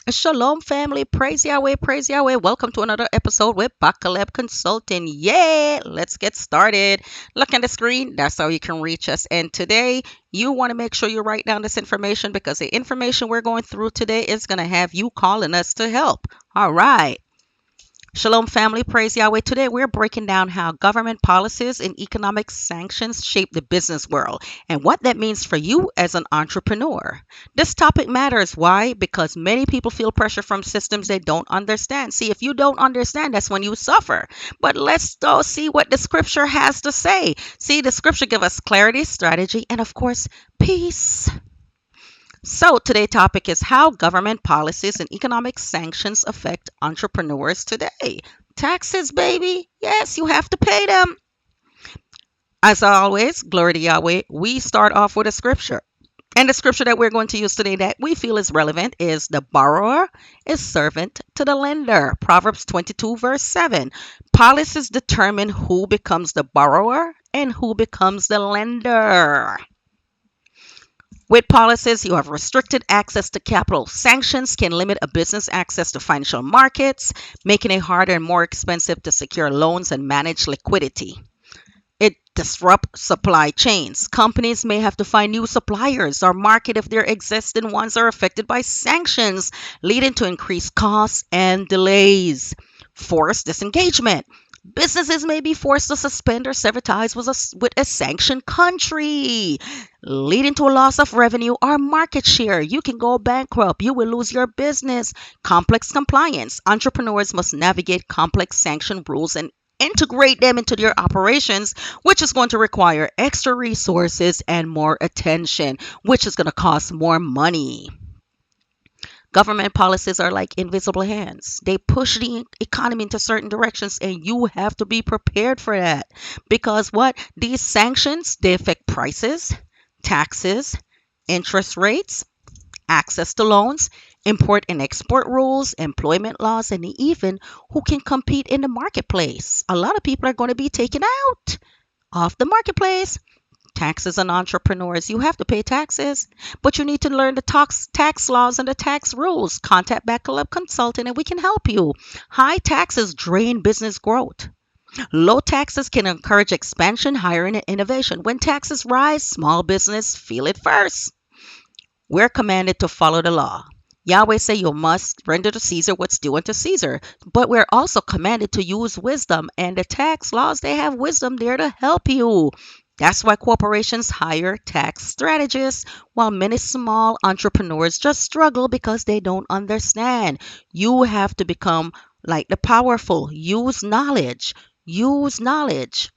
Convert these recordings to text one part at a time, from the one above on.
Shalom, family. Praise Yahweh, praise Yahweh. Welcome to another episode with Bakaleb Consulting. Yeah, let's get started. Look at the screen. That's how you can reach us. And today, you want to make sure you write down this information because the information we're going through today is going to have you calling us to help. All right. Shalom, family. Praise Yahweh. Today, we're breaking down how government policies and economic sanctions shape the business world and what that means for you as an entrepreneur. This topic matters. Why? Because many people feel pressure from systems they don't understand. See, if you don't understand, that's when you suffer. But let's go see what the scripture has to say. See, the scripture gives us clarity, strategy, and of course, peace. So, today's topic is how government policies and economic sanctions affect entrepreneurs today. Taxes, baby. Yes, you have to pay them. As always, glory to Yahweh, we start off with a scripture. And the scripture that we're going to use today that we feel is relevant is the borrower is servant to the lender. Proverbs 22, verse 7. Policies determine who becomes the borrower and who becomes the lender. With policies, you have restricted access to capital. Sanctions can limit a business access to financial markets, making it harder and more expensive to secure loans and manage liquidity. It disrupts supply chains. Companies may have to find new suppliers or market if their existing ones are affected by sanctions, leading to increased costs and delays. Forced disengagement. Businesses may be forced to suspend or sever ties with a sanctioned country, leading to a loss of revenue or market share. You can go bankrupt. You will lose your business. Complex compliance. Entrepreneurs must navigate complex sanction rules and integrate them into their operations, which is going to require extra resources and more attention, which is going to cost more money. Government policies are like invisible hands. They push the economy into certain directions, and you have to be prepared for that. Because what? These sanctions, they affect prices, taxes, interest rates, access to loans, import and export rules, employment laws, and even who can compete in the marketplace. A lot of people are going to be taken out of the marketplace. Taxes on entrepreneurs. You have to pay taxes, but you need to learn the tax laws and the tax rules. Contact Backup Consulting and we can help you. High taxes drain business growth. Low taxes can encourage expansion, hiring, and innovation. When taxes rise, small business feel it first. We're commanded to follow the law. Yahweh say you must render to Caesar what's due unto Caesar. But we're also commanded to use wisdom. And the tax laws, they have wisdom there to help you. That's why corporations hire tax strategists, while many small entrepreneurs just struggle because they don't understand. You have to become like the powerful. Use knowledge. Use knowledge.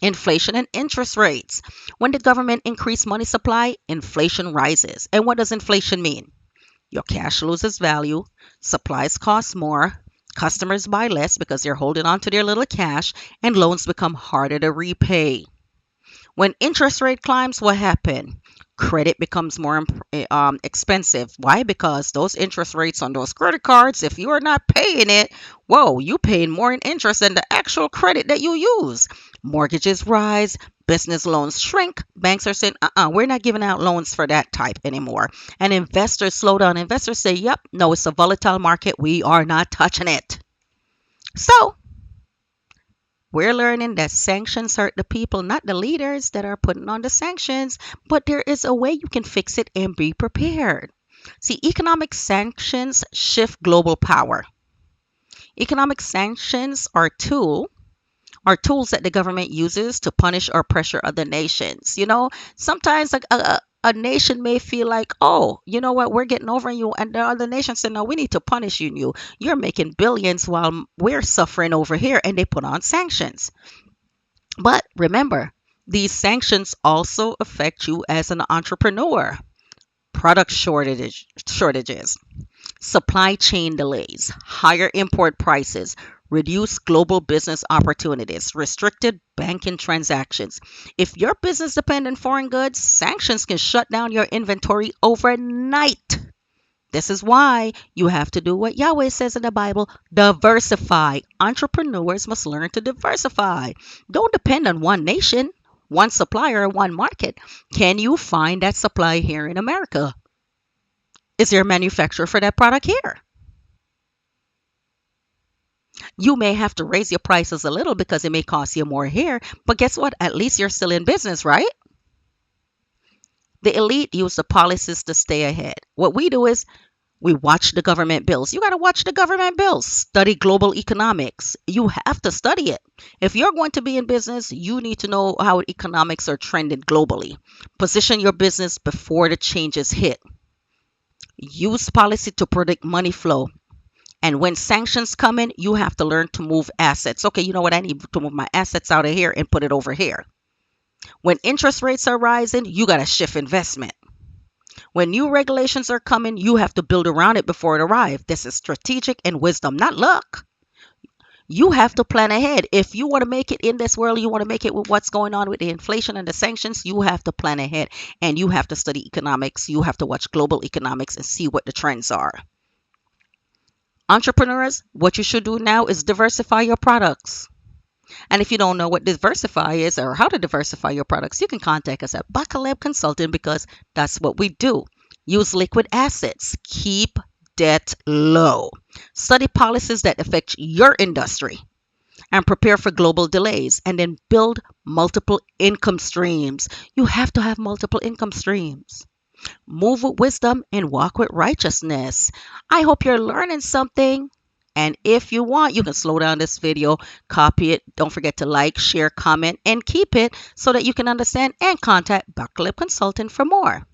Inflation and interest rates. When the government increases money supply, inflation rises. And what does inflation mean? Your cash loses value, supplies cost more, customers buy less because they're holding on to their little cash, and loans become harder to repay. When interest rate climbs, what happens? Credit becomes more expensive. Why? Because those interest rates on those credit cards, if you are not paying it, whoa, you paying more in interest than the actual credit that you use. Mortgages rise, business loans shrink. Banks are saying, we're not giving out loans for that type anymore. And investors slow down. Investors say, yep, no, it's a volatile market. We are not touching it. So we're learning that sanctions hurt the people, not the leaders that are putting on the sanctions, but there is a way you can fix it and be prepared. See, economic sanctions shift global power. Economic sanctions are tools that the government uses to punish or pressure other nations. Sometimes a nation may feel like, oh, you know what, we're getting over you. And the other nation said, no, we need to punish you. You're making billions while we're suffering over here. And they put on sanctions. But remember, these sanctions also affect you as an entrepreneur. Product shortages, supply chain delays, higher import prices, reduced global business opportunities, restricted banking transactions. If your business depends on foreign goods, sanctions can shut down your inventory overnight. This is why you have to do what Yahweh says in the Bible, diversify. Entrepreneurs must learn to diversify. Don't depend on one nation, one supplier, one market. Can you find that supply here in America? Is there a manufacturer for that product here? You may have to raise your prices a little because it may cost you more here, but guess what? At least you're still in business, right? The elite use the policies to stay ahead. What we do is we watch the government bills. You got to watch the government bills. Study global economics. You have to study it. If you're going to be in business, you need to know how economics are trending globally. Position your business before the changes hit. Use policy to predict money flow. And when sanctions come in, you have to learn to move assets. Okay, you know what? I need to move my assets out of here and put it over here. When interest rates are rising, you got to shift investment. When new regulations are coming, you have to build around it before it arrives. This is strategic and wisdom, not luck. You have to plan ahead. If you want to make it in this world, you want to make it with what's going on with the inflation and the sanctions, you have to plan ahead and you have to study economics. You have to watch global economics and see what the trends are. Entrepreneurs, what you should do now is diversify your products. And if you don't know what diversify is or how to diversify your products, you can contact us at Bakaleb Consulting because that's what we do. Use liquid assets. Keep debt low. Study policies that affect your industry and prepare for global delays and then build multiple income streams. You have to have multiple income streams. Move with wisdom and walk with righteousness. I hope you're learning something. And if you want, you can slow down this video, copy it. Don't forget to like, share, comment, and keep it so that you can understand and contact Bakalib Consulting for more.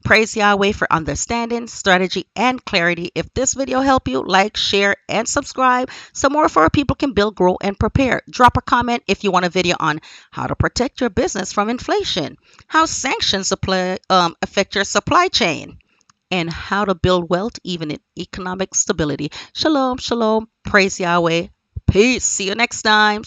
Praise Yahweh for understanding, strategy, and clarity. If this video helped you, like, share, and subscribe so more of our people can build, grow, and prepare. Drop a comment if you want a video on how to protect your business from inflation, how sanctions affect your supply chain, and how to build wealth even in economic stability. Shalom, shalom. Praise Yahweh. Peace. See you next time.